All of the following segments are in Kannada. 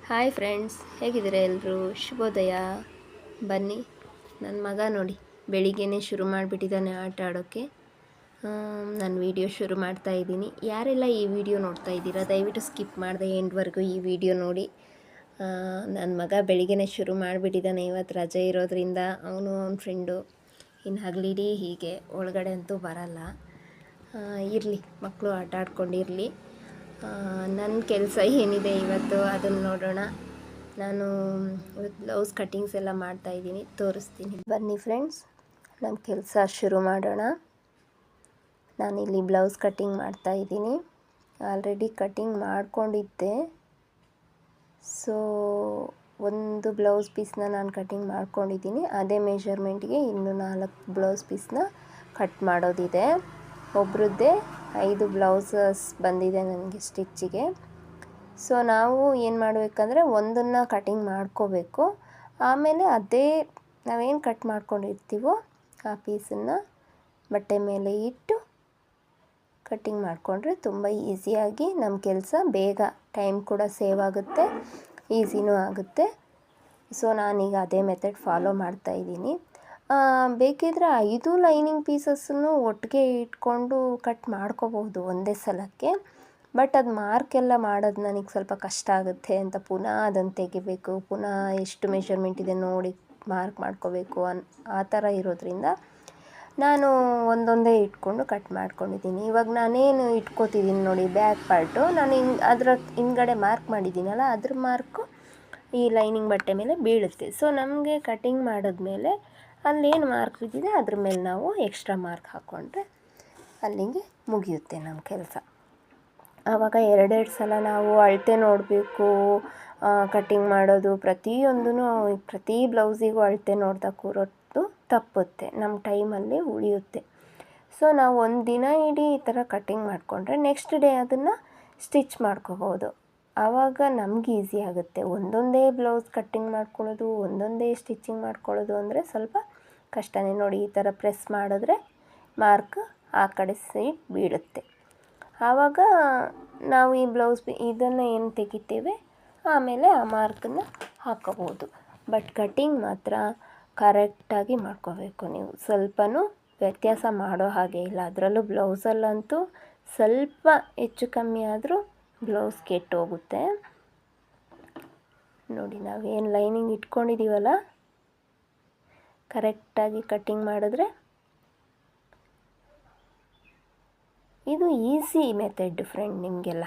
ಹಾಯ್ ಫ್ರೆಂಡ್ಸ್, ಹೇಗಿದ್ದೀರಾ ಎಲ್ಲರೂ? ಶುಭೋದಯ. ಬನ್ನಿ, ನನ್ನ ಮಗ ನೋಡಿ ಬೆಳಿಗ್ಗೆನೇ ಶುರು ಮಾಡಿಬಿಟ್ಟಿದ್ದಾನೆ ಆಟ ಆಡೋಕ್ಕೆ. ನಾನು ವಿಡಿಯೋ ಶುರು ಮಾಡ್ತಾ ಇದ್ದೀನಿ. ಯಾರೆಲ್ಲ ಈ ವಿಡಿಯೋ ನೋಡ್ತಾ ಇದ್ದೀರಾ ದಯವಿಟ್ಟು ಸ್ಕಿಪ್ ಮಾಡಿದೆ ಎಂಡ್ವರೆಗೂ ಈ ವಿಡಿಯೋ ನೋಡಿ. ನನ್ನ ಮಗ ಬೆಳಿಗ್ಗೆನೇ ಶುರು ಮಾಡಿಬಿಟ್ಟಿದ್ದಾನೆ. ಇವತ್ತು ರಜೆ ಇರೋದ್ರಿಂದ ಅವನು ಅವನ ಫ್ರೆಂಡು ಇನ್ನು ಹಗಲಿಡೀ ಹೀಗೆ ಒಳಗಡೆ ಅಂತೂ ಬರಲ್ಲ. ಇರಲಿ, ಮಕ್ಕಳು ಆಟ ಆಡ್ಕೊಂಡಿರಲಿ. ನನ್ನ ಕೆಲಸ ಏನಿದೆ ಇವತ್ತು ಅದನ್ನು ನೋಡೋಣ. ನಾನು ಬ್ಲೌಸ್ ಕಟ್ಟಿಂಗ್ಸ್ ಎಲ್ಲ ಮಾಡ್ತಾಯಿದ್ದೀನಿ, ತೋರಿಸ್ತೀನಿ ಬನ್ನಿ ಫ್ರೆಂಡ್ಸ್. ನಮ್ಮ ಕೆಲಸ ಶುರು ಮಾಡೋಣ. ನಾನಿಲ್ಲಿ ಬ್ಲೌಸ್ ಕಟ್ಟಿಂಗ್ ಮಾಡ್ತಾಯಿದ್ದೀನಿ. ಆಲ್ರೆಡಿ ಕಟ್ಟಿಂಗ್ ಮಾಡ್ಕೊಂಡಿದ್ದೆ. ಸೊ ಒಂದು ಬ್ಲೌಸ್ ಪೀಸ್ನ ನಾನು ಕಟ್ಟಿಂಗ್ ಮಾಡ್ಕೊಂಡಿದ್ದೀನಿ. ಅದೇ ಮೆಷರ್ಮೆಂಟ್ಗೆ ಇನ್ನು 4 ಬ್ಲೌಸ್ ಪೀಸ್ನ ಕಟ್ ಮಾಡೋದಿದೆ. ಒಬ್ರದ್ದೇ 5 ಬ್ಲೌಸಸ್ ಬಂದಿದೆ ನನಗೆ ಸ್ಟಿಚ್ಚಿಗೆ. ಸೊ ನಾವು ಏನು ಮಾಡಬೇಕಂದ್ರೆ ಒಂದನ್ನು ಕಟಿಂಗ್ ಮಾಡ್ಕೋಬೇಕು. ಆಮೇಲೆ ಅದೇ ನಾವೇನು ಕಟ್ ಮಾಡ್ಕೊಂಡಿರ್ತೀವೋ ಆ ಪೀಸನ್ನು ಬಟ್ಟೆ ಮೇಲೆ ಇಟ್ಟು ಕಟ್ಟಿಂಗ್ ಮಾಡಿಕೊಂಡ್ರೆ ತುಂಬ ಈಸಿಯಾಗಿ ನಮ್ಮ ಕೆಲಸ ಬೇಗ, ಟೈಮ್ ಕೂಡ ಸೇವ್ ಆಗುತ್ತೆ, ಈಸಿನೂ ಆಗುತ್ತೆ. ಸೊ ನಾನೀಗ ಅದೇ ಮೆಥಡ್ ಫಾಲೋ ಮಾಡ್ತಾಯಿದ್ದೀನಿ. ಬೇಕಿದ್ರೆ 5 ಲೈನಿಂಗ್ ಪೀಸಸ್ಸನ್ನು ಒಟ್ಟಿಗೆ ಇಟ್ಕೊಂಡು ಕಟ್ ಮಾಡ್ಕೋಬಹುದು ಒಂದೇ ಸಲಕ್ಕೆ. ಬಟ್ ಅದು ಮಾರ್ಕೆಲ್ಲ ಮಾಡೋದು ನನಗೆ ಸ್ವಲ್ಪ ಕಷ್ಟ ಆಗುತ್ತೆ ಅಂತ ಪುನಃ ಅದನ್ನು ತೆಗಿಬೇಕು, ಪುನಃ ಎಷ್ಟು ಮೆಷರ್ಮೆಂಟ್ ಇದೆ ನೋಡಿ ಮಾರ್ಕ್ ಮಾಡ್ಕೋಬೇಕು ಆ ಥರ ಇರೋದ್ರಿಂದ ನಾನು ಒಂದೊಂದೇ ಇಟ್ಕೊಂಡು ಕಟ್ ಮಾಡ್ಕೊಂಡಿದ್ದೀನಿ. ಇವಾಗ ನಾನೇನು ಇಟ್ಕೋತಿದ್ದೀನಿ ನೋಡಿ, ಬ್ಯಾಕ್ ಪಾರ್ಟು ನಾನು ಅದರ ಹಿಂದ್ಗಡೆ ಮಾರ್ಕ್ ಮಾಡಿದ್ದೀನಲ್ಲ, ಅದ್ರ ಮಾರ್ಕು ಈ ಲೈನಿಂಗ್ ಬಟ್ಟೆ ಮೇಲೆ ಬೀಳುತ್ತೆ. ಸೊ ನಮಗೆ ಕಟಿಂಗ್ ಮಾಡಿದ್ಮೇಲೆ ಅಲ್ಲೇನು ಮಾರ್ಕ್ ಬಿದ್ದಿದೆ ಅದ್ರ ಮೇಲೆ ನಾವು ಎಕ್ಸ್ಟ್ರಾ ಮಾರ್ಕ್ ಹಾಕ್ಕೊಂಡ್ರೆ ಅಲ್ಲಿಗೆ ಮುಗಿಯುತ್ತೆ ನಮ್ಮ ಕೆಲಸ. ಆವಾಗ 2 ಸಲ ನಾವು ಅಳತೆ ನೋಡಬೇಕು. ಕಟ್ಟಿಂಗ್ ಮಾಡೋದು ಪ್ರತಿ ಬ್ಲೌಸಿಗೂ ಅಳತೆ ನೋಡ್ತಾ ಕೂರೋದು ತಪ್ಪುತ್ತೆ, ನಮ್ಮ ಟೈಮಲ್ಲಿ ಉಳಿಯುತ್ತೆ. ಸೊ ನಾವು ಒಂದು ದಿನ ಇಡೀ ಈ ಥರ ಕಟ್ಟಿಂಗ್ ಮಾಡಿಕೊಂಡ್ರೆ ನೆಕ್ಸ್ಟ್ ಡೇ ಅದನ್ನು ಸ್ಟಿಚ್ ಮಾಡ್ಕೋಬೋದು. ಆವಾಗ ನಮ್ಗೆ ಈಸಿ ಆಗುತ್ತೆ. ಒಂದೊಂದೇ ಬ್ಲೌಸ್ ಕಟ್ಟಿಂಗ್ ಮಾಡ್ಕೊಳ್ಳೋದು, ಒಂದೊಂದೇ ಸ್ಟಿಚಿಂಗ್ ಮಾಡ್ಕೊಳ್ಳೋದು ಅಂದರೆ ಸ್ವಲ್ಪ ಕಷ್ಟನೇ. ನೋಡಿ, ಈ ಥರ ಪ್ರೆಸ್ ಮಾಡಿದ್ರೆ ಮಾರ್ಕ್ ಆ ಕಡೆ ಸೈಡ್ ಬೀಳುತ್ತೆ. ಆವಾಗ ನಾವು ಈ ಬ್ಲೌಸ್ ಇದನ್ನು ಏನು ತೆಗಿತೇವೆ ಆಮೇಲೆ ಆ ಮಾರ್ಕನ್ನು ಹಾಕೋಬೋದು. ಬಟ್ ಕಟ್ಟಿಂಗ್ ಮಾತ್ರ ಕರೆಕ್ಟಾಗಿ ಮಾಡ್ಕೋಬೇಕು. ನೀವು ಸ್ವಲ್ಪನೂ ವ್ಯತ್ಯಾಸ ಮಾಡೋ ಹಾಗೆ ಇಲ್ಲ. ಅದರಲ್ಲೂ ಬ್ಲೌಸಲ್ಲಂತೂ ಸ್ವಲ್ಪ ಹೆಚ್ಚು ಕಮ್ಮಿ ಆದರೂ ಬ್ಲೌಸ್ ಕೆಟ್ಟೋಗುತ್ತೆ. ನೋಡಿ, ನಾವೇನು ಲೈನಿಂಗ್ ಇಟ್ಕೊಂಡಿದ್ದೀವಲ್ಲ, ಕರೆಕ್ಟಾಗಿ ಕಟ್ಟಿಂಗ್ ಮಾಡಿದ್ರೆ ಇದು ಈಸಿ ಮೆಥಡ್ ಫ್ರೆಂಡ್ ನಿಮಗೆಲ್ಲ.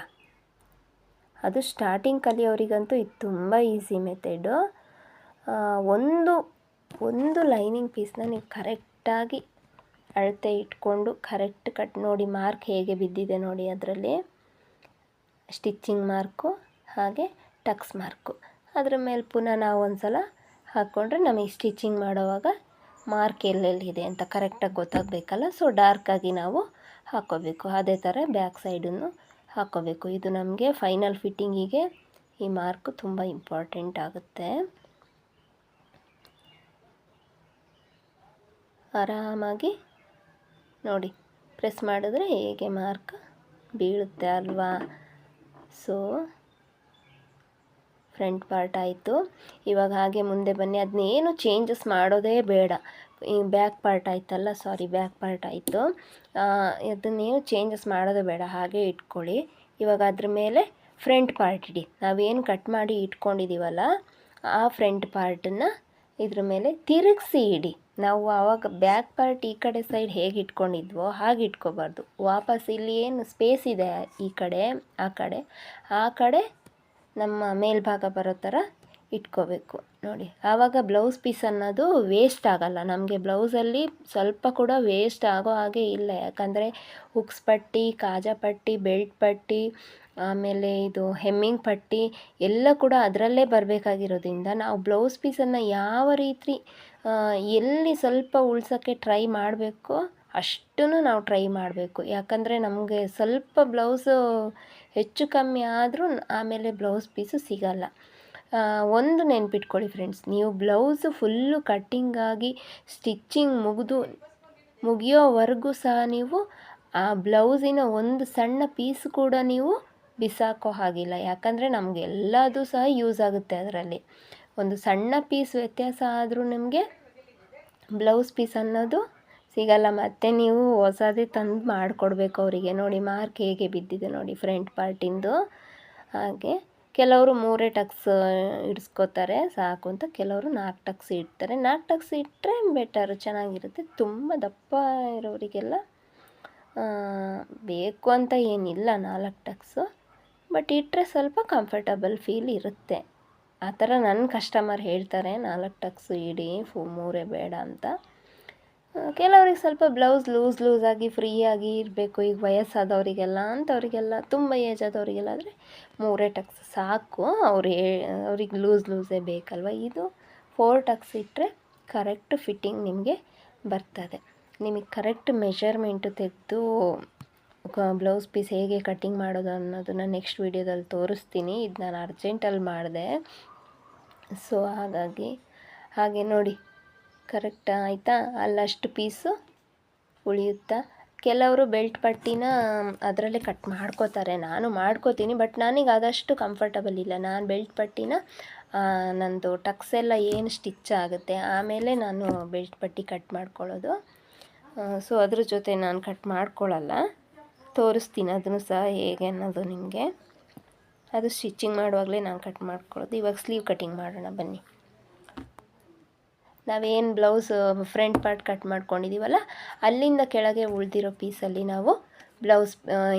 ಅದು ಸ್ಟಾರ್ಟಿಂಗ್ ಕಲಿಯೋರಿಗಂತೂ ಇದು ತುಂಬ ಈಸಿ ಮೆಥಡು. ಒಂದು ಲೈನಿಂಗ್ ಪೀಸ್ನ ನೀವು ಕರೆಕ್ಟಾಗಿ ಅಳತೆ ಇಟ್ಕೊಂಡು ಕರೆಕ್ಟ್ ಕಟ್ ನೋಡಿ, ಮಾರ್ಕ್ ಹೇಗೆ ಬಿದ್ದಿದೆ ನೋಡಿ, ಅದರಲ್ಲಿ ಸ್ಟಿಚ್ಚಿಂಗ್ ಮಾರ್ಕು ಹಾಗೆ ಟಕ್ಸ್ ಮಾರ್ಕು ಅದ್ರ ಮೇಲೆ ಪುನಃ ನಾವು ಒಂದು ಸಲ ಹಾಕ್ಕೊಂಡ್ರೆ ನಮಗೆ ಸ್ಟಿಚಿಂಗ್ ಮಾಡೋವಾಗ ಮಾರ್ಕ್ ಎಲ್ಲೆಲ್ಲಿದೆ ಅಂತ ಕರೆಕ್ಟಾಗಿ ಗೊತ್ತಾಗಬೇಕಲ್ಲ. ಸೊ ಡಾರ್ಕಾಗಿ ನಾವು ಹಾಕ್ಕೋಬೇಕು. ಅದೇ ಥರ ಬ್ಯಾಕ್ ಸೈಡನ್ನು ಹಾಕ್ಕೋಬೇಕು. ಇದು ನಮಗೆ ಫೈನಲ್ ಫಿಟ್ಟಿಂಗಿಗೆ ಈ ಮಾರ್ಕು ತುಂಬ ಇಂಪಾರ್ಟೆಂಟ್ ಆಗುತ್ತೆ. ಆರಾಮಾಗಿ ನೋಡಿ, ಪ್ರೆಸ್ ಮಾಡಿದ್ರೆ ಹೇಗೆ ಮಾರ್ಕ್ ಬೀಳುತ್ತೆ ಅಲ್ವಾ. ಸೊ ಫ್ರಂಟ್ ಪಾರ್ಟ್ ಆಯಿತು. ಇವಾಗ ಹಾಗೆ ಮುಂದೆ ಬನ್ನಿ. ಅದನ್ನೇನು ಚೇಂಜಸ್ ಮಾಡೋದೇ ಬೇಡ. ಈ ಬ್ಯಾಕ್ ಪಾರ್ಟ್ ಆಯಿತು. ಅದನ್ನೇನು ಚೇಂಜಸ್ ಮಾಡೋದೇ ಬೇಡ, ಹಾಗೆ ಇಟ್ಕೊಳ್ಳಿ. ಇವಾಗ ಅದ್ರ ಮೇಲೆ ಫ್ರಂಟ್ ಪಾರ್ಟ್ ಇಡಿ. ನಾವೇನು ಕಟ್ ಮಾಡಿ ಇಟ್ಕೊಂಡಿದ್ದೀವಲ್ಲ ಆ ಫ್ರಂಟ್ ಪಾರ್ಟನ್ನು ಇದ್ರ ಮೇಲೆ ತಿರುಗಿಸಿ ಇಡಿ. ನಾವು ಆವಾಗ ಬ್ಯಾಕ್ ಪಾರ್ಟ್ ಈ ಕಡೆ ಸೈಡ್ ಹೇಗೆ ಇಟ್ಕೊಂಡಿದ್ವೋ ಹಾಗೆ ಇಟ್ಕೋಬಾರ್ದು. ವಾಪಸ್ ಇಲ್ಲಿ ಏನು ಸ್ಪೇಸ್ ಇದೆ ಈ ಕಡೆ ಆ ಕಡೆ ನಮ್ಮ ಮೇಲ್ಭಾಗ ಬರೋ ಥರ ಇಟ್ಕೋಬೇಕು ನೋಡಿ. ಆವಾಗ ಬ್ಲೌಸ್ ಪೀಸ್ ಅನ್ನೋದು ವೇಸ್ಟ್ ಆಗಲ್ಲ. ನಮಗೆ ಬ್ಲೌಸಲ್ಲಿ ಸ್ವಲ್ಪ ಕೂಡ ವೇಸ್ಟ್ ಆಗೋ ಹಾಗೆ ಇಲ್ಲ. ಯಾಕಂದರೆ ಹುಕ್ಸ್ ಪಟ್ಟಿ, ಕಾಜಾ ಪಟ್ಟಿ, ಬೆಲ್ಟ್ ಪಟ್ಟಿ, ಆಮೇಲೆ ಇದು ಹೆಮ್ಮಿಂಗ್ ಪಟ್ಟಿ ಎಲ್ಲ ಕೂಡ ಅದರಲ್ಲೇ ಬರಬೇಕಾಗಿರೋದ್ರಿಂದ ನಾವು ಬ್ಲೌಸ್ ಪೀಸನ್ನು ಯಾವ ರೀತಿ ಎಲ್ಲಿ ಸ್ವಲ್ಪ ಉಳ್ಸೋಕ್ಕೆ ಟ್ರೈ ಮಾಡಬೇಕೋ ಅಷ್ಟನ್ನು ನಾವು ಟ್ರೈ ಮಾಡಬೇಕು. ಯಾಕಂದರೆ ನಮಗೆ ಸ್ವಲ್ಪ ಬ್ಲೌಸು ಹೆಚ್ಚು ಕಮ್ಮಿ ಆದರೂ ಆಮೇಲೆ ಬ್ಲೌಸ್ ಪೀಸು ಸಿಗಲ್ಲ. ಒಂದು ನೆನ್ಪಿಟ್ಕೊಳ್ಳಿ ಫ್ರೆಂಡ್ಸ್, ನೀವು ಬ್ಲೌಸು ಫುಲ್ಲು ಕಟ್ಟಿಂಗಾಗಿ ಸ್ಟಿಚ್ಚಿಂಗ್ ಮುಗಿಯೋವರೆಗೂ ಸಹ ನೀವು ಆ ಬ್ಲೌಸಿನ ಒಂದು ಸಣ್ಣ ಪೀಸ್ ಕೂಡ ನೀವು ಬಿಸಾಕೋ ಹಾಗಿಲ್ಲ, ಯಾಕಂದರೆ ನಮಗೆಲ್ಲದು ಸಹ ಯೂಸ್ ಆಗುತ್ತೆ ಅದರಲ್ಲಿ. ಒಂದು ಸಣ್ಣ ಪೀಸ್ ವ್ಯತ್ಯಾಸ ಆದರೂ ನಿಮಗೆ ಬ್ಲೌಸ್ ಪೀಸ್ ಅನ್ನೋದು ಸಿಗಲ್ಲ. ಮತ್ತು ನೀವು ಹೊಸದೇ ತಂದು ಮಾಡಿಕೊಡ್ಬೇಕು ಅವರಿಗೆ. ನೋಡಿ ಮಾರ್ಕ್ ಹೇಗೆ ಬಿದ್ದಿದೆ ನೋಡಿ ಫ್ರಂಟ್ ಪಾರ್ಟಿಂದು. ಹಾಗೆ ಕೆಲವರು 3 ಟಕ್ಸ್ ಇಡಿಸ್ಕೋತಾರೆ ಸಾಕು ಅಂತ, ಕೆಲವರು 4 ಟಕ್ಸ್ ಇಡ್ತಾರೆ. 4 ಟಕ್ಸ್ ಇಟ್ಟರೆ ಬೆಟರು, ಚೆನ್ನಾಗಿರುತ್ತೆ. ತುಂಬ ದಪ್ಪ ಇರೋರಿಗೆಲ್ಲ ಬೇಕು ಅಂತ ಏನಿಲ್ಲ 4 ಟಕ್ಸು, ಬಟ್ ಇಟ್ಟರೆ ಸ್ವಲ್ಪ ಕಂಫರ್ಟಬಲ್ ಫೀಲ್ ಇರುತ್ತೆ. ಆ ಥರ ನನ್ನ ಕಸ್ಟಮರ್ ಹೇಳ್ತಾರೆ 4 ಟಕ್ಸು ಇಡಿ, 3 ಬೇಡ ಅಂತ. ಕೆಲವ್ರಿಗೆ ಸ್ವಲ್ಪ ಬ್ಲೌಸ್ ಲೂಸಾಗಿ ಫ್ರೀಯಾಗಿ ಇರಬೇಕು, ಈಗ ವಯಸ್ಸಾದವರಿಗೆಲ್ಲ ಅಂಥವರಿಗೆಲ್ಲ, ತುಂಬ ಏಜ್ ಆದವರಿಗೆಲ್ಲ ಆದರೆ 3 ಟಕ್ಸ್ ಸಾಕು. ಅವ್ರಿಗೆ ಲೂಸೇ ಬೇಕಲ್ವ. ಇದು 4 ಟಕ್ಸ್ ಇಟ್ಟರೆ ಕರೆಕ್ಟ್ ಫಿಟ್ಟಿಂಗ್ ನಿಮಗೆ ಬರ್ತದೆ. ನಿಮಗೆ ಕರೆಕ್ಟ್ ಮೆಷರ್ಮೆಂಟು ತೆಗೆದು ಬ್ಲೌಸ್ ಪೀಸ್ ಹೇಗೆ ಕಟ್ಟಿಂಗ್ ಮಾಡೋದು ಅನ್ನೋದನ್ನು ನೆಕ್ಸ್ಟ್ ವೀಡಿಯೋದಲ್ಲಿ ತೋರಿಸ್ತೀನಿ. ಇದು ನಾನು ಅರ್ಜೆಂಟಲ್ಲಿ ಮಾಡಿದೆ, ಸೊ ಹಾಗೆ ನೋಡಿ ಕರೆಕ್ಟ್ ಆಯಿತಾ. ಅಲ್ಲಷ್ಟು ಪೀಸು ಉಳಿಯುತ್ತಾ. ಕೆಲವರು ಬೆಲ್ಟ್ ಪಟ್ಟಿನ ಅದರಲ್ಲೇ ಕಟ್ ಮಾಡ್ಕೋತಾರೆ, ನಾನು ಮಾಡ್ಕೋತೀನಿ, ಬಟ್ ನನಗೆ ಅದಷ್ಟು ಕಂಫರ್ಟಬಲ್ ಇಲ್ಲ. ನಾನು ಬೆಲ್ಟ್ ಪಟ್ಟಿನ ನಂದು ಟಕ್ಸ್ ಎಲ್ಲ ಏನು ಸ್ಟಿಚ್ ಆಗುತ್ತೆ ಆಮೇಲೆ ನಾನು ಬೆಲ್ಟ್ ಪಟ್ಟಿ ಕಟ್ ಮಾಡ್ಕೊಳ್ಳೋದು. ಸೊ ಅದ್ರ ಜೊತೆ ನಾನು ಕಟ್ ಮಾಡ್ಕೊಳ್ಳಲ್ಲ, ತೋರಿಸ್ತೀನಿ ಅದನ್ನು ಸಹ ಹೇಗೆ ಅನ್ನೋದು ನಿಮಗೆ. ಅದು ಸ್ಟಿಚಿಂಗ್ ಮಾಡುವಾಗಲೇ ನಾನು ಕಟ್ ಮಾಡ್ಕೊಳ್ಳೋದು. ಇವಾಗ ಸ್ಲೀವ್ ಕಟ್ಟಿಂಗ್ ಮಾಡೋಣ ಬನ್ನಿ. ನಾವೇನು ಬ್ಲೌಸ್ ಫ್ರಂಟ್ ಪಾರ್ಟ್ ಕಟ್ ಮಾಡ್ಕೊಂಡಿದ್ದೀವಲ್ಲ, ಅಲ್ಲಿಂದ ಕೆಳಗೆ ಉಳಿದಿರೋ ಪೀಸಲ್ಲಿ ನಾವು ಬ್ಲೌಸ್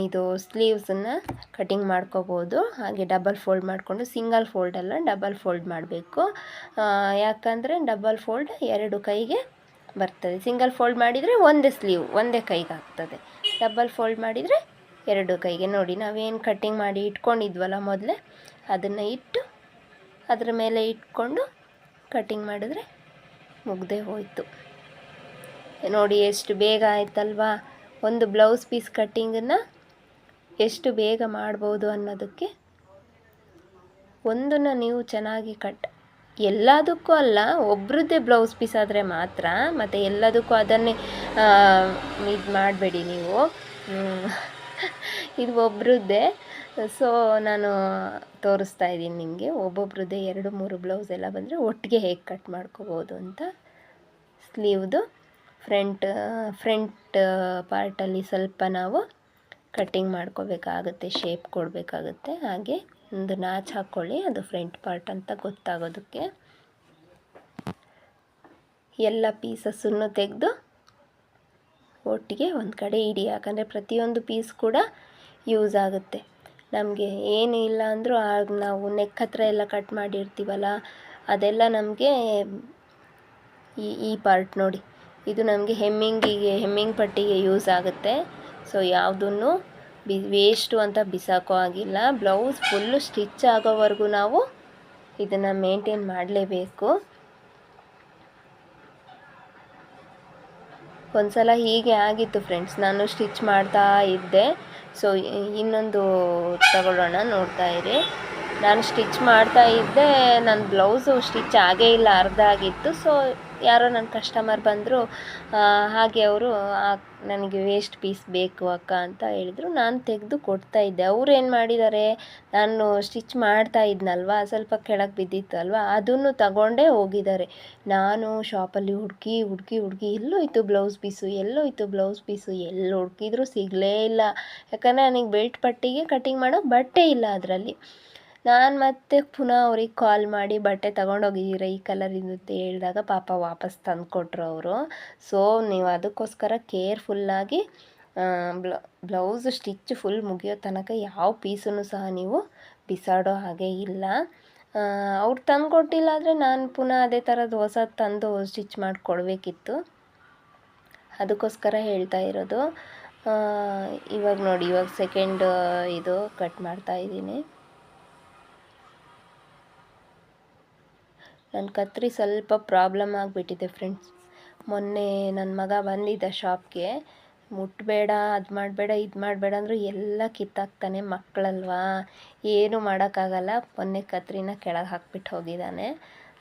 ಇದು ಸ್ಲೀವ್ಸನ್ನು ಕಟ್ಟಿಂಗ್ ಮಾಡ್ಕೋಬೋದು. ಹಾಗೆ ಡಬಲ್ ಫೋಲ್ಡ್ ಮಾಡಿಕೊಂಡು, ಸಿಂಗಲ್ ಫೋಲ್ಡಲ್ಲ ಡಬಲ್ ಫೋಲ್ಡ್ ಮಾಡಬೇಕು. ಯಾಕಂದರೆ ಡಬಲ್ ಫೋಲ್ಡ್ 2 ಕೈಗೆ ಬರ್ತದೆ. ಸಿಂಗಲ್ ಫೋಲ್ಡ್ ಮಾಡಿದರೆ ಒಂದೇ ಸ್ಲೀವ್ ಒಂದೇ ಕೈಗೆ ಆಗ್ತದೆ. ಡಬಲ್ ಫೋಲ್ಡ್ ಮಾಡಿದರೆ 2 ಕೈಗೆ. ನೋಡಿ ನಾವೇನು ಕಟ್ಟಿಂಗ್ ಮಾಡಿ ಇಟ್ಕೊಂಡಿದ್ವಲ್ಲ ಮೊದಲೇ, ಅದನ್ನು ಇಟ್ಟು ಅದರ ಮೇಲೆ ಇಟ್ಕೊಂಡು ಕಟ್ಟಿಂಗ್ ಮಾಡಿದ್ರೆ ಮುಗ್ದೇ ಹೋಯಿತು. ನೋಡಿ ಎಷ್ಟು ಬೇಗ ಆಯ್ತಲ್ವಾ. ಒಂದು ಬ್ಲೌಸ್ ಪೀಸ್ ಕಟ್ಟಿಂಗನ್ನು ಎಷ್ಟು ಬೇಗ ಮಾಡ್ಬೋದು ಅನ್ನೋದಕ್ಕೆ ಒಂದನ್ನು ನೀವು ಚೆನ್ನಾಗಿ ಎಲ್ಲದಕ್ಕೂ ಅಲ್ಲ, ಒಬ್ರದ್ದೇ ಬ್ಲೌಸ್ ಪೀಸ್ ಆದರೆ ಮಾತ್ರ. ಮತ್ತು ಎಲ್ಲದಕ್ಕೂ ಅದನ್ನೇ ಇದು ಮಾಡಬೇಡಿ ನೀವು, ಇದು ಒಬ್ರದ್ದೇ. ಸೊ ನಾನು ತೋರಿಸ್ತಾ ಇದ್ದೀನಿ ನಿಮಗೆ, ಒಬ್ಬೊಬ್ರದ್ದೇ 2-3 ಬ್ಲೌಸ್ ಎಲ್ಲ ಬಂದರೆ ಒಟ್ಟಿಗೆ ಹೇಗೆ ಕಟ್ ಮಾಡ್ಕೋಬೋದು ಅಂತ. ಸ್ಲೀವ್ದು ಫ್ರಂಟ್ ಪಾರ್ಟಲ್ಲಿ ಸ್ವಲ್ಪ ನಾವು ಕಟ್ಟಿಂಗ್ ಮಾಡ್ಕೋಬೇಕಾಗುತ್ತೆ, ಶೇಪ್ ಕೊಡಬೇಕಾಗುತ್ತೆ. ಹಾಗೆ ಒಂದು ನಾಚ್ ಹಾಕ್ಕೊಳ್ಳಿ, ಅದು ಫ್ರಂಟ್ ಪಾರ್ಟ್ ಅಂತ ಗೊತ್ತಾಗೋದಕ್ಕೆ. ಎಲ್ಲ ಪೀಸಸ್ಸನ್ನು ತೆಗೆದು ಒಟ್ಟಿಗೆ ಒಂದು ಕಡೆ ಇಡಿ, ಯಾಕಂದರೆ ಪ್ರತಿಯೊಂದು ಪೀಸ್ ಕೂಡ ಯೂಸ್ ಆಗುತ್ತೆ ನಮಗೆ. ಏನು ಇಲ್ಲ ಅಂದರೂ ಆಗ ನಾವು ನೆಕ್ ಹತ್ರ ಎಲ್ಲ ಕಟ್ ಮಾಡಿರ್ತೀವಲ್ಲ, ಅದೆಲ್ಲ ನಮಗೆ ಈ ಪಾರ್ಟ್ ನೋಡಿ, ಇದು ನಮಗೆ ಹೆಮ್ಮಿಂಗ್ ಪಟ್ಟಿಗೆ ಯೂಸ್ ಆಗುತ್ತೆ. ಸೊ ಯಾವುದನ್ನು ವೇಸ್ಟು ಅಂತ ಬಿಸಾಕೋ ಆಗಿಲ್ಲ. ಬ್ಲೌಸ್ ಫುಲ್ಲು ಸ್ಟಿಚ್ ಆಗೋವರೆಗೂ ನಾವು ಇದನ್ನು ಮೇಂಟೈನ್ ಮಾಡಲೇಬೇಕು. ಒಂದು ಸಲ ಹೀಗೆ ಆಗಿತ್ತು ಫ್ರೆಂಡ್ಸ್, ನಾನು ಸ್ಟಿಚ್ ಮಾಡ್ತಾ ಇದ್ದೆ. ಸೊ ಇನ್ನೊಂದು ತಗೊಳ್ಳೋಣ, ನೋಡ್ತಾ ಇರಿ. ನಾನು ಸ್ಟಿಚ್ ಮಾಡ್ತಾ ಇದ್ದೆ, ನನ್ನ ಬ್ಲೌಸು ಸ್ಟಿಚ್ ಆಗೇ ಇಲ್ಲ, ಅರ್ಧ ಆಗಿತ್ತು. ಸೊ ಯಾರೋ ನನ್ನ ಕಸ್ಟಮರ್ ಬಂದರು, ಹಾಗೆ ಅವರು ನನಗೆ ವೇಸ್ಟ್ ಪೀಸ್ ಬೇಕು ಅಕ್ಕ ಅಂತ ಹೇಳಿದರು. ನಾನು ತೆಗೆದು ಕೊಡ್ತಾಯಿದ್ದೆ. ಅವ್ರು ಏನು ಮಾಡಿದ್ದಾರೆ, ನಾನು ಸ್ಟಿಚ್ ಮಾಡ್ತಾ ಇದ್ನಲ್ವ, ಸ್ವಲ್ಪ ಕೆಳಗೆ ಬಿದ್ದಿತ್ತು ಅಲ್ವ, ಅದನ್ನು ತಗೊಂಡೇ ಹೋಗಿದ್ದಾರೆ. ನಾನು ಶಾಪಲ್ಲಿ ಹುಡುಕಿ ಎಲ್ಲೋಯ್ತು ಬ್ಲೌಸ್ ಪೀಸು ಎಲ್ಲಿ ಹುಡುಕಿದ್ರೂ ಸಿಗಲೇ ಇಲ್ಲ. ಯಾಕಂದರೆ ನನಗೆ ಬೆಲ್ಟ್ ಪಟ್ಟಿಗೆ ಕಟ್ಟಿಂಗ್ ಮಾಡೋ ಬಟ್ಟೆ ಇಲ್ಲ ಅದರಲ್ಲಿ. ನಾನು ಮತ್ತೆ ಪುನಃ ಅವ್ರಿಗೆ ಕಾಲ್ ಮಾಡಿ ಬಟ್ಟೆ ತೊಗೊಂಡೋಗಿದ್ದೀರ ಈ ಕಲರ್ ಇರುತ್ತೆ ಹೇಳಿದಾಗ ಪಾಪ ವಾಪಸ್ ತಂದು ಕೊಟ್ಟರು ಅವರು. ಸೊ ನೀವು ಅದಕ್ಕೋಸ್ಕರ ಕೇರ್ಫುಲ್ಲಾಗಿ ಬ್ಲೌಸ್ ಸ್ಟಿಚ್ ಫುಲ್ ಮುಗಿಯೋ ತನಕ ಯಾವ ಪೀಸನ್ನು ಸಹ ನೀವು ಬಿಸಾಡೋ ಹಾಗೆ ಇಲ್ಲ. ಅವ್ರು ತಂದು ಕೊಟ್ಟಿಲ್ಲ ಆದರೆ ನಾನು ಪುನಃ ಅದೇ ಥರದ್ದು ಹೊಸದು ತಂದು ಸ್ಟಿಚ್ ಮಾಡಿಕೊಡ್ಬೇಕಿತ್ತು. ಅದಕ್ಕೋಸ್ಕರ ಹೇಳ್ತಾ ಇರೋದು. ಇವಾಗ ನೋಡಿ, ಇವಾಗ ಸೆಕೆಂಡ್ ಇದು ಕಟ್ ಮಾಡ್ತಾ ಇದ್ದೀನಿ. ನನ್ನ ಕತ್ರಿ ಸ್ವಲ್ಪ ಪ್ರಾಬ್ಲಮ್ ಆಗಿಬಿಟ್ಟಿದೆ ಫ್ರೆಂಡ್ಸ್. ಮೊನ್ನೆ ನನ್ನ ಮಗ ಬಂದಿದ್ದ ಶಾಪ್ಗೆ, ಮುಟ್ಟಬೇಡ, ಅದು ಮಾಡಬೇಡ ಇದು ಮಾಡಬೇಡ ಅಂದರು ಎಲ್ಲ ಕಿತ್ತಾಕ್ತಾನೆ, ಮಕ್ಕಳಲ್ವಾ, ಏನೂ ಮಾಡೋಕ್ಕಾಗಲ್ಲ. ಮೊನ್ನೆ ಕತ್ರಿನ ಕೆಳಗೆ ಹಾಕ್ಬಿಟ್ಟು ಹೋಗಿದ್ದಾನೆ.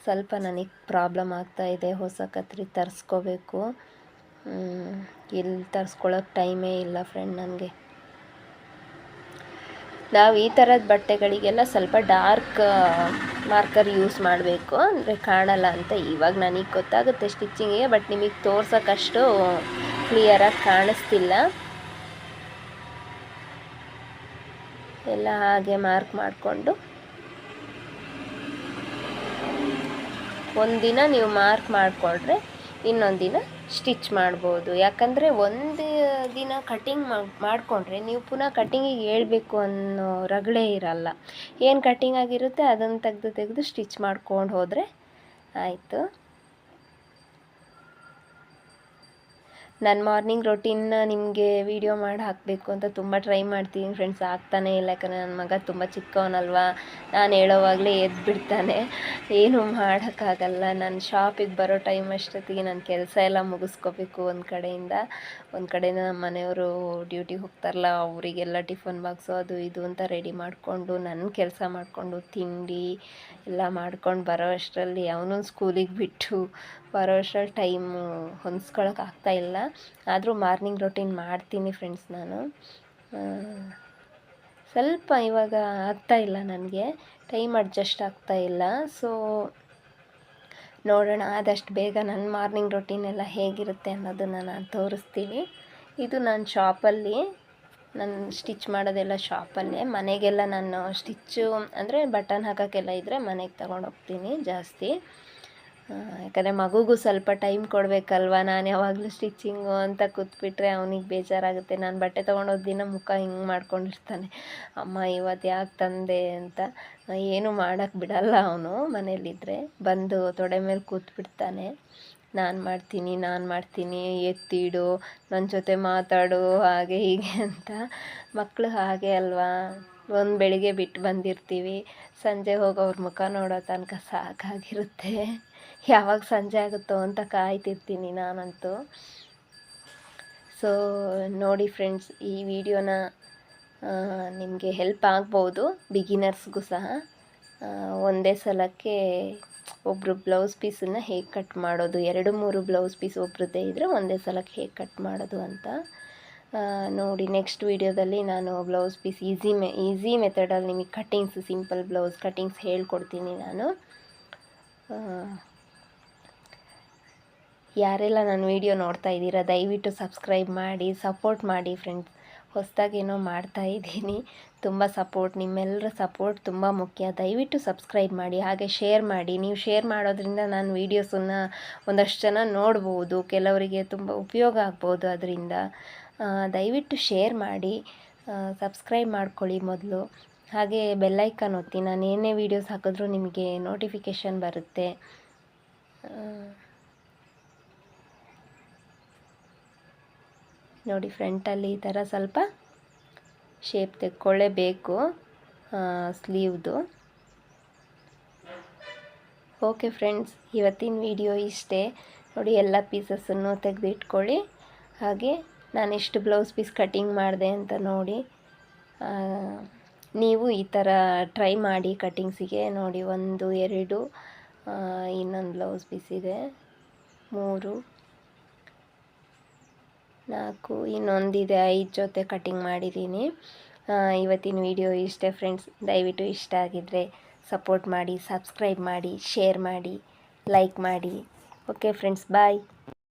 ಸ್ವಲ್ಪ ನನಗೆ ಪ್ರಾಬ್ಲಮ್ ಆಗ್ತಾಯಿದೆ, ಹೊಸ ಕತ್ರಿ ತರಿಸ್ಕೋಬೇಕು. ಎಲ್ಲಿ ತರಿಸ್ಕೊಳ್ಳೋಕೆ ಟೈಮೇ ಇಲ್ಲ ಫ್ರೆಂಡ್ ನನಗೆ. ನಾವು ಈ ಥರದ ಬಟ್ಟೆಗಳಿಗೆಲ್ಲ ಸ್ವಲ್ಪ ಡಾರ್ಕ್ ಮಾರ್ಕರ್ ಯೂಸ್ ಮಾಡಬೇಕು, ಅಂದರೆ ಕಾಣಲ್ಲ ಅಂತ. ಇವಾಗ ನನಗೆ ಗೊತ್ತಾಗುತ್ತೆ ಸ್ಟಿಚ್ಚಿಂಗಿಗೆ, ಬಟ್ ನಿಮಗೆ ತೋರ್ಸೋಕ್ಕಷ್ಟು ಕ್ಲಿಯರಾಗಿ ಕಾಣಿಸ್ತಿಲ್ಲ. ಎಲ್ಲ ಹಾಗೆ ಮಾರ್ಕ್ ಮಾಡಿಕೊಂಡು ಒಂದಿನ ನೀವು ಮಾರ್ಕ್ ಮಾಡಿಕೊಂಡ್ರೆ ಇನ್ನೊಂದು ದಿನ ಸ್ಟಿಚ್ ಮಾಡ್ಬೋದು. ಯಾಕಂದರೆ ಒಂದು ದಿನ ಕಟಿಂಗ್ ಮಾಡಿಕೊಂಡ್ರೆ ನೀವು ಪುನಃ ಕಟಿಂಗಿಗೆ ಹೇಳ್ಬೇಕು ಅನ್ನೋ ರಗಳೆ ಇರಲ್ಲ. ಏನು ಕಟಿಂಗ್ ಆಗಿರುತ್ತೆ ಅದನ್ನು ತೆಗೆದು ಸ್ಟಿಚ್ ಮಾಡ್ಕೊಂಡು ಹೋದರೆ ಆಯಿತು. ನನ್ನ ಮಾರ್ನಿಂಗ್ ರೊಟೀನ್ನ ನಿಮಗೆ ವೀಡಿಯೋ ಮಾಡಿ ಹಾಕಬೇಕು ಅಂತ ತುಂಬ ಟ್ರೈ ಮಾಡ್ತೀನಿ ಫ್ರೆಂಡ್ಸ್, ಆಗ್ತಾನೇ ಇಲ್ಲ. ಯಾಕಂದರೆ ನನ್ನ ಮಗ ತುಂಬ ಚಿಕ್ಕವನಲ್ವ, ನಾನು ಹೇಳೋವಾಗಲೇ ಎದ್ದು ಬಿಡ್ತಾನೆ, ಏನೂ ಮಾಡೋಕ್ಕಾಗಲ್ಲ. ನಾನು ಶಾಪಿಗೆ ಬರೋ ಟೈಮ್ ಅಷ್ಟೊತ್ತಿಗೆ ನನ್ನ ಕೆಲಸ ಎಲ್ಲ ಮುಗಿಸ್ಕೋಬೇಕು. ಒಂದು ಕಡೆಯಿಂದ ನಮ್ಮ ಮನೆಯವರು ಡ್ಯೂಟಿಗೆ ಹೋಗ್ತಾರಲ್ಲ, ಅವರಿಗೆಲ್ಲ ಟಿಫನ್ ಬಾಕ್ಸು ಅದು ಇದು ಅಂತ ರೆಡಿ ಮಾಡಿಕೊಂಡು ನನ್ನ ಕೆಲಸ ಮಾಡಿಕೊಂಡು ತಿಂಡಿ ಎಲ್ಲ ಮಾಡ್ಕೊಂಡು ಬರೋ ಅಷ್ಟರಲ್ಲಿ ಅವನು ಸ್ಕೂಲಿಗೆ ಬಿಟ್ಟು ಬರೋ ಅಷ್ಟರಲ್ಲಿ ಟೈಮು ಹೊಂದ್ಸ್ಕೊಳಕ್ಕೆ ಆಗ್ತಾಯಿಲ್ಲ. ಆದರೂ ಮಾರ್ನಿಂಗ್ ರೊಟೀನ್ ಮಾಡ್ತೀನಿ ಫ್ರೆಂಡ್ಸ್. ನಾನು ಸ್ವಲ್ಪ ಇವಾಗ ಆಗ್ತಾಯಿಲ್ಲ, ನನಗೆ ಟೈಮ್ ಅಡ್ಜಸ್ಟ್ ಆಗ್ತಾಯಿಲ್ಲ. ಸೊ ನೋಡೋಣ, ಆದಷ್ಟು ಬೇಗ ನನ್ನ ಮಾರ್ನಿಂಗ್ ರೊಟೀನ್ ಎಲ್ಲ ಹೇಗಿರುತ್ತೆ ಅನ್ನೋದನ್ನು ನಾನು ತೋರಿಸ್ತೀನಿ. ಇದು ನಾನು ಶಾಪಲ್ಲಿ ನಾನು ಸ್ಟಿಚ್ ಮಾಡೋದೆಲ್ಲ ಶಾಪಲ್ಲೇ. ಮನೆಗೆಲ್ಲ ನಾನು ಸ್ಟಿಚ್ಚು ಅಂದರೆ ಬಟನ್ ಹಾಕೋಕ್ಕೆಲ್ಲ ಇದ್ದರೆ ಮನೆಗೆ ತಗೊಂಡೋಗ್ತೀನಿ ಜಾಸ್ತಿ. ಯಾಕಂದರೆ ಮಗುಗೂ ಸ್ವಲ್ಪ ಟೈಮ್ ಕೊಡಬೇಕಲ್ವ. ನಾನು ಯಾವಾಗಲೂ ಸ್ಟಿಚ್ಚಿಂಗು ಅಂತ ಕೂತ್ಬಿಟ್ರೆ ಅವನಿಗೆ ಬೇಜಾರಾಗುತ್ತೆ. ನಾನು ಬಟ್ಟೆ ತೊಗೊಂಡೋದ ದಿನ ಮುಖ ಹಿಂಗೆ ಮಾಡ್ಕೊಂಡಿರ್ತಾನೆ, ಅಮ್ಮ ಇವತ್ತು ಯಾಕೆ ತಂದೆ ಅಂತ. ಏನೂ ಮಾಡೋಕ್ಕೆ ಬಿಡಲ್ಲ ಅವನು. ಮನೇಲಿದ್ದರೆ ಬಂದು ತೊಡೆ ಮೇಲೆ ಕೂತ್ಬಿಡ್ತಾನೆ, ನಾನು ಮಾಡ್ತೀನಿ, ಎತ್ತಿಡು, ನನ್ನ ಜೊತೆ ಮಾತಾಡು, ಹಾಗೆ ಹೀಗೆ ಅಂತ. ಮಕ್ಕಳು ಹಾಗೆ ಅಲ್ವಾ, ಒಂದು ಬೆಳಿಗ್ಗೆ ಬಿಟ್ಟು ಬಂದಿರ್ತೀವಿ, ಸಂಜೆ ಹೋಗಿ ಅವ್ರ ಮುಖ ನೋಡೋ ತನಕ ಸಾಕಾಗಿರುತ್ತೆ. ಯಾವಾಗ ಸಂಜೆ ಆಗುತ್ತೋ ಅಂತ ಕಾಯ್ತಿರ್ತೀನಿ ನಾನಂತೂ. ಸೊ ನೋಡಿ ಫ್ರೆಂಡ್ಸ್, ಈ ವಿಡಿಯೋನ ನಿಮಗೆ ಹೆಲ್ಪ್ ಆಗ್ಬೋದು, ಬಿಗಿನರ್ಸ್ಗೂ ಸಹ. ಒಂದೇ ಸಲಕ್ಕೆ ಒಬ್ಬರು ಬ್ಲೌಸ್ ಪೀಸನ್ನು ಹೇಗೆ ಕಟ್ ಮಾಡೋದು, 2-3 ಬ್ಲೌಸ್ ಪೀಸ್ ಒಬ್ರದ್ದೇ ಇದ್ದರೆ ಒಂದೇ ಸಲಕ್ಕೆ ಹೇಗೆ ಕಟ್ ಮಾಡೋದು ಅಂತ ನೋಡಿ. ನೆಕ್ಸ್ಟ್ ವೀಡಿಯೋದಲ್ಲಿ ನಾನು ಬ್ಲೌಸ್ ಪೀಸ್ ಈಸಿ ಮೆಥಡಲ್ಲಿ ನಿಮಗೆ ಕಟ್ಟಿಂಗ್ಸ್, ಸಿಂಪಲ್ ಬ್ಲೌಸ್ ಕಟ್ಟಿಂಗ್ಸ್ ಹೇಳ್ಕೊಡ್ತೀನಿ ನಾನು. ಯಾರೆಲ್ಲ ನನ್ನ ವೀಡಿಯೋ ನೋಡ್ತಾ ಇದ್ದೀರಾ ದಯವಿಟ್ಟು ಸಬ್ಸ್ಕ್ರೈಬ್ ಮಾಡಿ, ಸಪೋರ್ಟ್ ಮಾಡಿ ಫ್ರೆಂಡ್ಸ್. ಹೊಸದಾಗೇನೋ ಮಾಡ್ತಾಯಿದ್ದೀನಿ, ತುಂಬ ಸಪೋರ್ಟ್, ನಿಮ್ಮೆಲ್ಲರ ಸಪೋರ್ಟ್ ತುಂಬ ಮುಖ್ಯ. ದಯವಿಟ್ಟು ಸಬ್ಸ್ಕ್ರೈಬ್ ಮಾಡಿ, ಹಾಗೆ ಶೇರ್ ಮಾಡಿ. ನೀವು ಶೇರ್ ಮಾಡೋದ್ರಿಂದ ನಾನು ವೀಡಿಯೋಸನ್ನು ಒಂದಷ್ಟು ಜನ ನೋಡ್ಬೋದು, ಕೆಲವರಿಗೆ ತುಂಬ ಉಪಯೋಗ ಆಗ್ಬೋದು ಅದರಿಂದ. ದಯವಿಟ್ಟು ಶೇರ್ ಮಾಡಿ, ಸಬ್ಸ್ಕ್ರೈಬ್ ಮಾಡ್ಕೊಳ್ಳಿ ಮೊದಲು. ಹಾಗೆ ಬೆಲ್ಲೈಕನ್ ಒತ್ತಿ, ನಾನು ಏನೇ ವೀಡಿಯೋಸ್ ಹಾಕಿದ್ರೂ ನಿಮಗೆ ನೋಟಿಫಿಕೇಷನ್ ಬರುತ್ತೆ. ನೋಡಿ ಫ್ರಂಟಲ್ಲಿ ಈ ಥರ ಸ್ವಲ್ಪ ಶೇಪ್ ತೆಕ್ಕೊಳ್ಳೇಬೇಕು ಸ್ಲೀವ್ದು. ಓಕೆ ಫ್ರೆಂಡ್ಸ್, ಇವತ್ತಿನ ವಿಡಿಯೋ ಇಷ್ಟೇ. ನೋಡಿ, ಎಲ್ಲ ಪೀಸಸ್ಸನ್ನು ತೆಗೆದಿಟ್ಕೊಳ್ಳಿ. ಹಾಗೆ ನಾನು ಎಷ್ಟು ಬ್ಲೌಸ್ ಪೀಸ್ ಕಟ್ಟಿಂಗ್ ಮಾಡಿದೆ ಅಂತ ನೋಡಿ. ನೀವು ಈ ಥರ ಟ್ರೈ ಮಾಡಿ ಕಟ್ಟಿಂಗ್ಸಿಗೆ. ನೋಡಿ, 1 2 ಇನ್ನೊಂದು ಬ್ಲೌಸ್ ಪೀಸ್ ಇದೆ, 3 4 ಇನ್ನೊಂದಿದೆ, 5 ಜೊತೆ ಕಟ್ಟಿಂಗ್ ಮಾಡಿದ್ದೀನಿ. ಇವತ್ತಿನ ವಿಡಿಯೋ ಇಷ್ಟೇ ಫ್ರೆಂಡ್ಸ್. ದಯವಿಟ್ಟು ಇಷ್ಟ ಆಗಿದ್ದರೆ ಸಪೋರ್ಟ್ ಮಾಡಿ, ಸಬ್ಸ್ಕ್ರೈಬ್ ಮಾಡಿ, ಶೇರ್ ಮಾಡಿ, ಲೈಕ್ ಮಾಡಿ. ಓಕೆ ಫ್ರೆಂಡ್ಸ್, ಬಾಯ್.